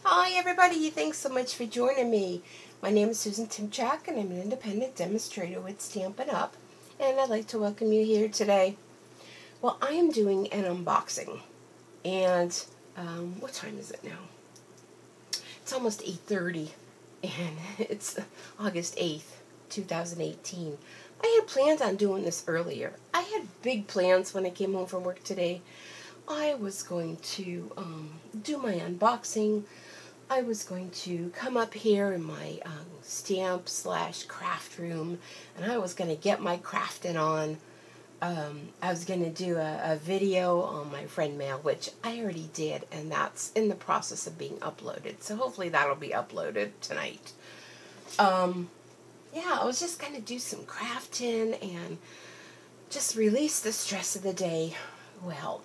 Hi everybody, thanks so much for joining me. My name is Susan Timchak and I'm an independent demonstrator with Stampin' Up! And I'd like to welcome you here today. Well, I am doing an unboxing and what time is it now? It's almost 8:30 and it's August 8th, 2018. I had planned on doing this earlier. I had big plans when I came home from work today. I was going to do my unboxing. I was going to come up here in my stamp/craft room, and I was going to get my crafting on. I was going to do a video on my friend mail, which I already did, and that's in the process of being uploaded. So hopefully that'll be uploaded tonight. Yeah, I was just going to do some crafting and just release the stress of the day. Well,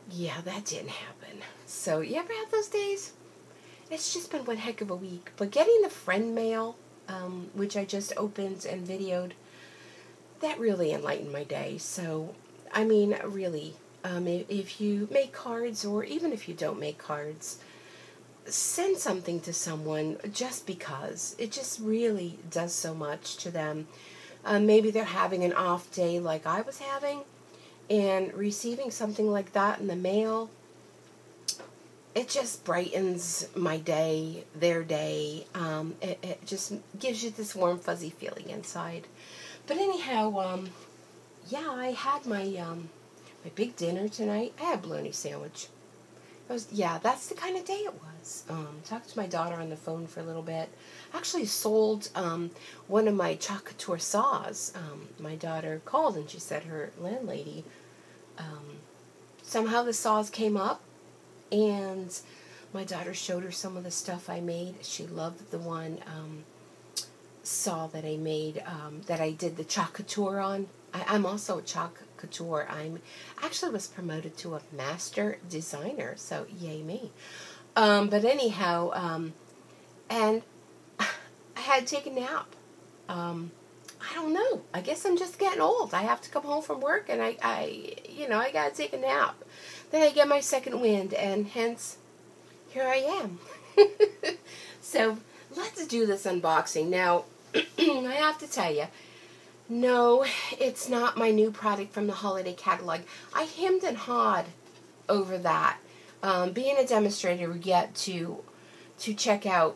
yeah, that didn't happen. So, you ever have those days? It's just been one heck of a week. But getting the friend mail, which I just opened and videoed, that really enlightened my day. So, I mean, really, if you make cards, or even if you don't make cards, send something to someone just because. It just really does so much to them. Maybe they're having an off day like I was having, and receiving something like that in the mail, it just brightens my day, their day. It just gives you this warm, fuzzy feeling inside. But anyhow, yeah, I had my big dinner tonight. I had a bologna sandwich. That's the kind of day it was. Talked to my daughter on the phone for a little bit. Actually sold one of my Chalk Couture saws. My daughter called and she said her landlady, somehow the saws came up, and my daughter showed her some of the stuff I made. She loved the one saw that I made, that I did the Chalk Couture on. I'm also a Chalk Couture. I'm actually was promoted to a master designer, so yay me. But anyhow, and I had to take a nap. I don't know. I guess I'm just getting old. I have to come home from work and I gotta take a nap. Then I get my second wind, and hence, here I am. So, let's do this unboxing. Now, I have to tell you, no, it's not my new product from the holiday catalog. I hemmed and hawed over that. Being a demonstrator, we get to check out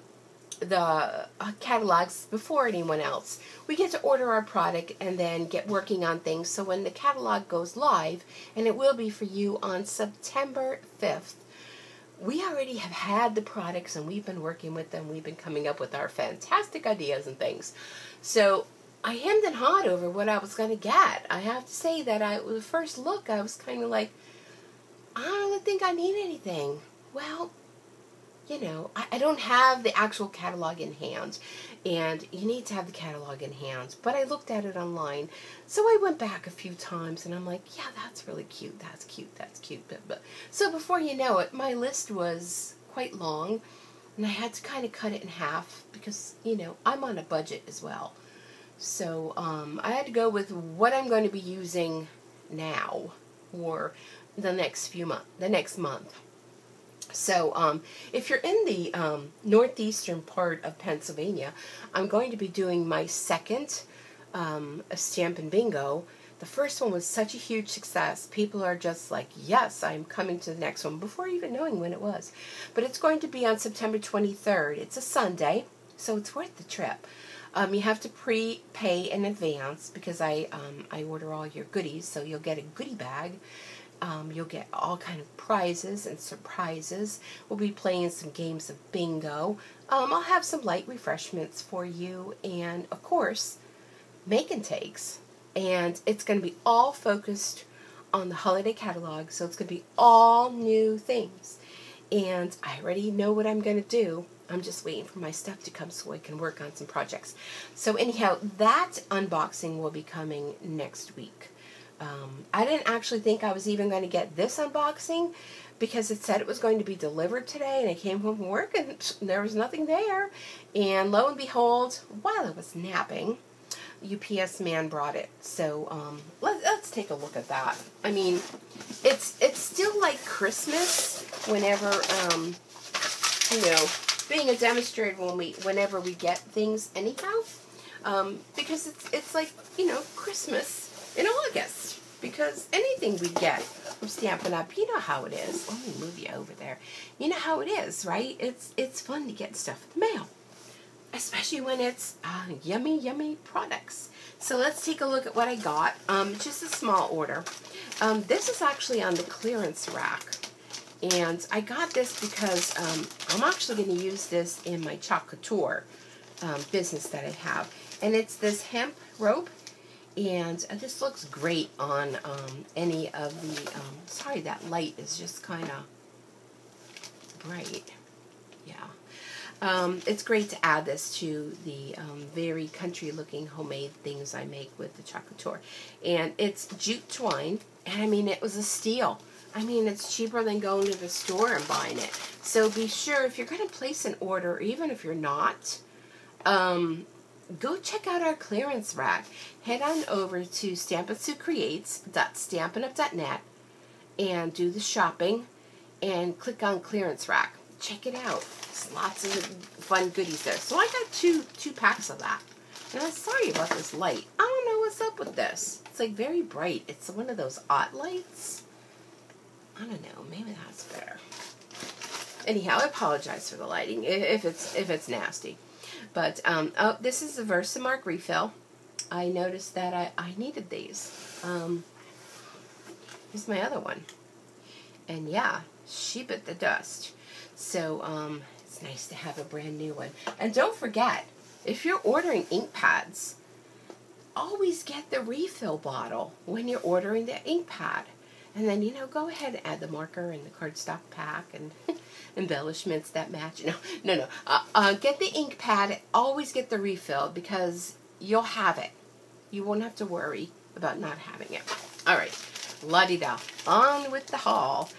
the catalogs before anyone else. We get to order our product and then get working on things, so when the catalog goes live, and it will be for you on September 5th, we already have had the products and we've been working with them. We've been coming up with our fantastic ideas and things. So I hemmed and hawed over what I was going to get. I have to say that with the first look, I was kind of like, I don't really think I need anything. Well, I don't have the actual catalog in hand, and you need to have the catalog in hand, but I looked at it online, so I went back a few times, and I'm like, yeah, that's really cute, that's cute, that's cute, so before you know it, my list was quite long, and I had to kind of cut it in half, because, I'm on a budget as well, so, I had to go with what I'm going to be using now, or the next month. So, if you're in the northeastern part of Pennsylvania, I'm going to be doing my second Stampin' Bingo. The first one was such a huge success. People are just like, yes, I'm coming to the next one, before even knowing when it was. But it's going to be on September 23rd. It's a Sunday, so it's worth the trip. You have to prepay in advance, because I order all your goodies, so you'll get a goodie bag. You'll get all kind of prizes and surprises. We'll be playing some games of bingo. I'll have some light refreshments for you, and of course, make and takes. And it's going to be all focused on the holiday catalog, so it's going to be all new things. And I already know what I'm going to do. I'm just waiting for my stuff to come so I can work on some projects. So anyhow, that unboxing will be coming next week. I didn't actually think I was even going to get this unboxing, because it said it was going to be delivered today, and I came home from work and there was nothing there. And lo and behold, while I was napping, UPS man brought it. So let's take a look at that. I mean, it's still like Christmas whenever you know, being a demonstrator whenever we get things anyhow, because it's like, you know, Christmas in August, because anything we get from Stampin' Up, you know how it is. Let me move you over there. You know how it is, right? It's fun to get stuff in the mail, especially when it's yummy, yummy products. So let's take a look at what I got. Just a small order. This is actually on the clearance rack. And I got this because I'm actually going to use this in my Chalk Couture business that I have. And it's this hemp rope. And this looks great on any of the... sorry, that light is just kind of bright. Yeah. It's great to add this to the very country-looking homemade things I make with the Chalk Couture. And it's jute twine. And I mean, it was a steal. I mean, it's cheaper than going to the store and buying it. So be sure, if you're going to place an order, or even if you're not, go check out our clearance rack. Head on over to stampinsucreates.stampinup.net and do the shopping and click on clearance rack. Check it out. There's lots of fun goodies there. So I got two packs of that. And I'm sorry about this light. I don't know what's up with this. It's like very bright. It's one of those odd lights. I don't know, maybe that's better. Anyhow, I apologize for the lighting if it's nasty. But oh, this is a Versamark refill. I noticed that I needed these. Here's my other one. And yeah, she bit the dust. So it's nice to have a brand new one. And don't forget, if you're ordering ink pads, always get the refill bottle when you're ordering the ink pad. And then, you know, go ahead and add the marker and the cardstock pack and embellishments that match. No. Get the ink pad. Always get the refill because you'll have it. You won't have to worry about not having it. All right. La-di-da. On with the haul.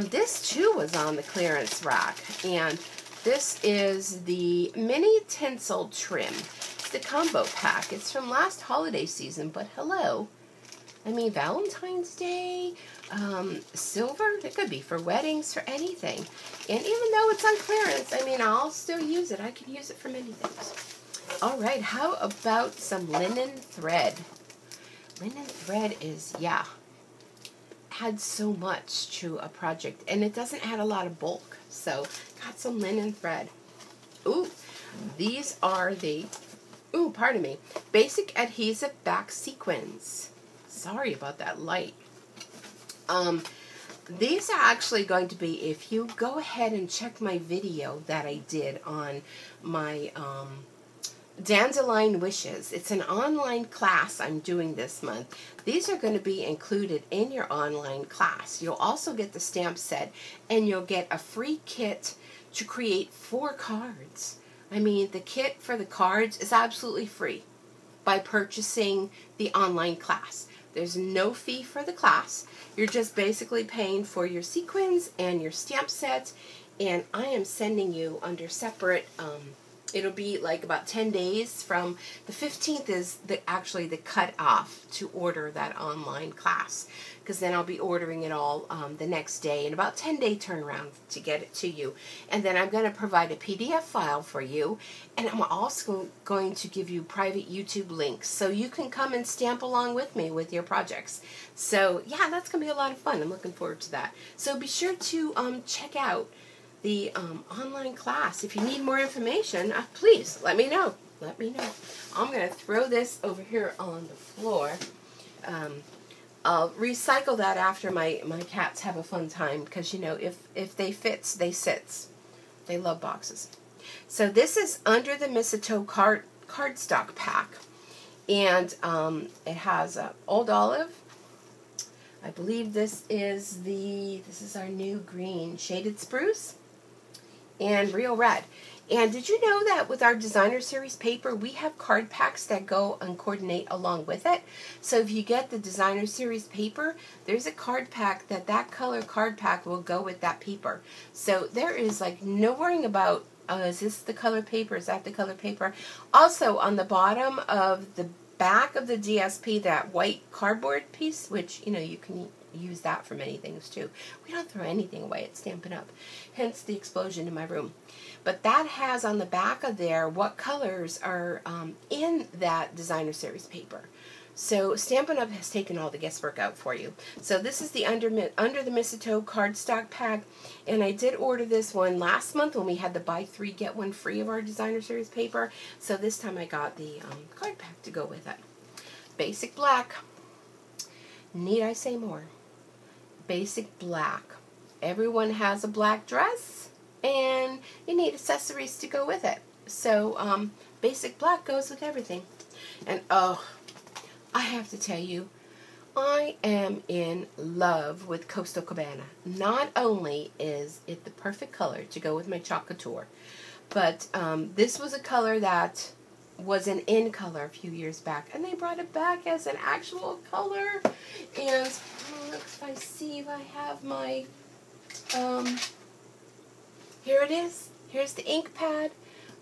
This, too, was on the clearance rack. And this is the mini tinsel trim. It's the combo pack. It's from last holiday season, but hello. I mean, Valentine's Day, silver, it could be for weddings, for anything. And even though it's on clearance, I mean, I'll still use it. I can use it for many things. All right, how about some linen thread? Linen thread is, yeah, adds so much to a project. And it doesn't add a lot of bulk. So, got some linen thread. Ooh, these are the, pardon me, basic adhesive back sequins. Sorry about that light. These are actually going to be, if you go ahead and check my video that I did on my Dandelion Wishes. It's an online class I'm doing this month. These are going to be included in your online class. You'll also get the stamp set, and you'll get a free kit to create 4 cards. I mean, the kit for the cards is absolutely free by purchasing the online class. There's no fee for the class. You're just basically paying for your sequins and your stamp sets. And I am sending you under separate, it'll be like about 10 days from the 15th is actually the cutoff to order that online class. Because then I'll be ordering it all the next day, and about 10-day turnaround to get it to you. And then I'm going to provide a PDF file for you, and I'm also going to give you private YouTube links so you can come and stamp along with me with your projects. So yeah, that's going to be a lot of fun. I'm looking forward to that. So be sure to check out the online class. If you need more information, please let me know. Let me know. I'm going to throw this over here on the floor. I'll recycle that after my cats have a fun time because, you know, if they fits, they sits. They love boxes. So this is Under the Mistletoe cardstock pack. And it has Old Olive. I believe this is our new green Shaded Spruce and Real Red. And did you know that with our designer series paper, we have card packs that go and coordinate along with it? So if you get the designer series paper, there's a card pack that color card pack will go with that paper. So there is like no worrying about, is this the color paper? Is that the color paper? Also on the bottom of the back of the DSP, that white cardboard piece, which, you know, you can use that for many things too. We don't throw anything away at Stampin' Up. Hence the explosion in my room. But that has on the back of there what colors are in that designer series paper. So Stampin' Up has taken all the guesswork out for you. So this is the Under the Mistletoe cardstock pack, and I did order this one last month when we had the buy 3 get 1 free of our designer series paper. So this time I got the card pack to go with it. Basic black. Need I say more? Basic black. Everyone has a black dress, and you need accessories to go with it. So basic black goes with everything. And oh, I have to tell you, I am in love with Coastal Cabana. Not only is it the perfect color to go with my Chalk Couture, but this was a color that was an in color a few years back, and they brought it back as an actual color. And if I see if I have my, here it is. Here's the ink pad.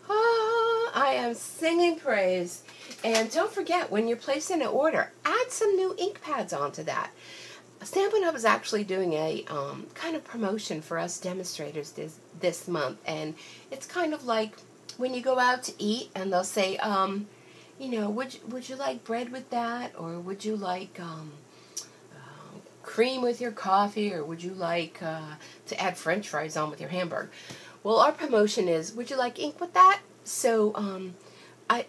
Oh, I am singing praise. And don't forget, when you're placing an order, add some new ink pads onto that. Stampin' Up is actually doing a kind of promotion for us demonstrators this month. And it's kind of like when you go out to eat and they'll say, you know, would you like bread with that? Or would you like cream with your coffee? Or would you like to add french fries on with your hamburger? Well, our promotion is, would you like ink with that? So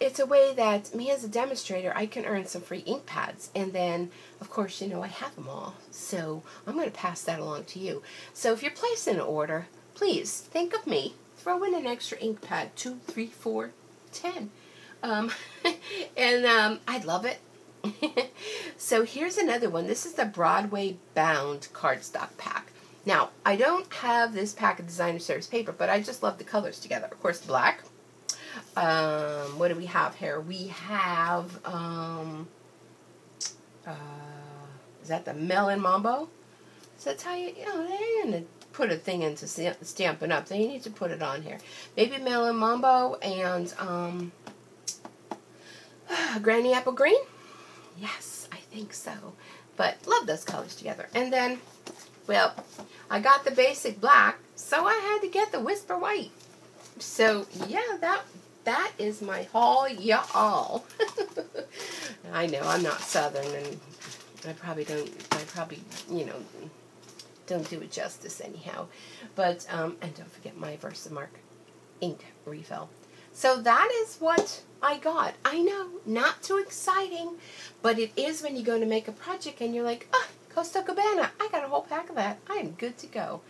it's a way that me as a demonstrator, I can earn some free ink pads. And then, of course, you know, I have them all. So I'm going to pass that along to you. So if you're placing an order, please think of me. Throw in an extra ink pad, 2, 3, 4, 10. And I'd love it. So here's another one. This is the Broadway Bound cardstock pack. Now, I don't have this pack of designer series paper, but I just love the colors together. Of course, black. What do we have here? We have, is that the Melon Mambo? So that's how you know, they're going to put a thing into Stampin' Up. They need to put it on here. Maybe Melon Mambo and Granny Apple Green? Yes, I think so. But love those colors together. And then, well, I got the basic black, so I had to get the Whisper White. So, yeah, that is my haul, y'all. I know, I'm not Southern, and I probably, you know, don't do it justice anyhow. But, and don't forget my Versamark ink refill. So that is what I got. I know, not too exciting, but it is when you go to make a project and you're like, oh, Coastal Cabana, I got a whole pack of that. I am good to go.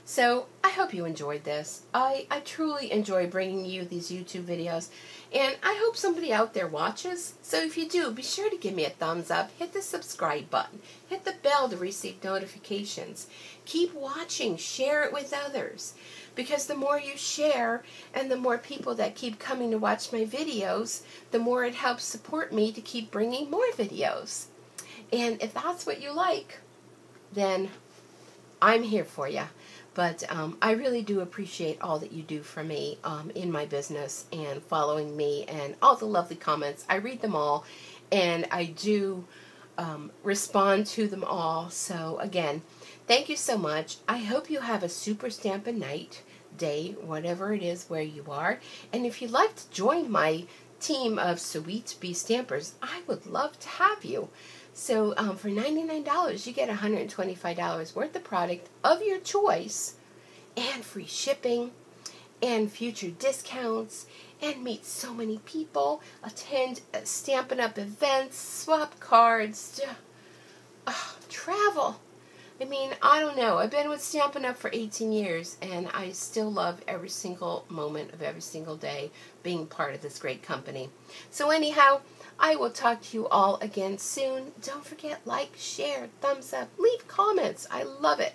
So I hope you enjoyed this. I truly enjoy bringing you these YouTube videos, and I hope somebody out there watches. So if you do, be sure to give me a thumbs up, hit the subscribe button, hit the bell to receive notifications. Keep watching, share it with others, because the more you share and the more people that keep coming to watch my videos, the more it helps support me to keep bringing more videos. And if that's what you like, then I'm here for you. But I really do appreciate all that you do for me in my business and following me and all the lovely comments. I read them all, and I do respond to them all. So again, thank you so much. I hope you have a super Stampin' Night, day, whatever it is where you are. And if you'd like to join my team of Sweet Bee Stampers, I would love to have you. So for $99, you get $125 worth of product of your choice, and free shipping, and future discounts, and meet so many people, attend Stampin' Up events, swap cards, travel. I mean, I don't know. I've been with Stampin' Up for 18 years, and I still love every single moment of every single day being part of this great company. So anyhow, I will talk to you all again soon. Don't forget, like, share, thumbs up, leave comments. I love it.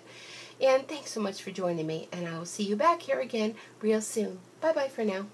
And thanks so much for joining me, and I will see you back here again real soon. Bye-bye for now.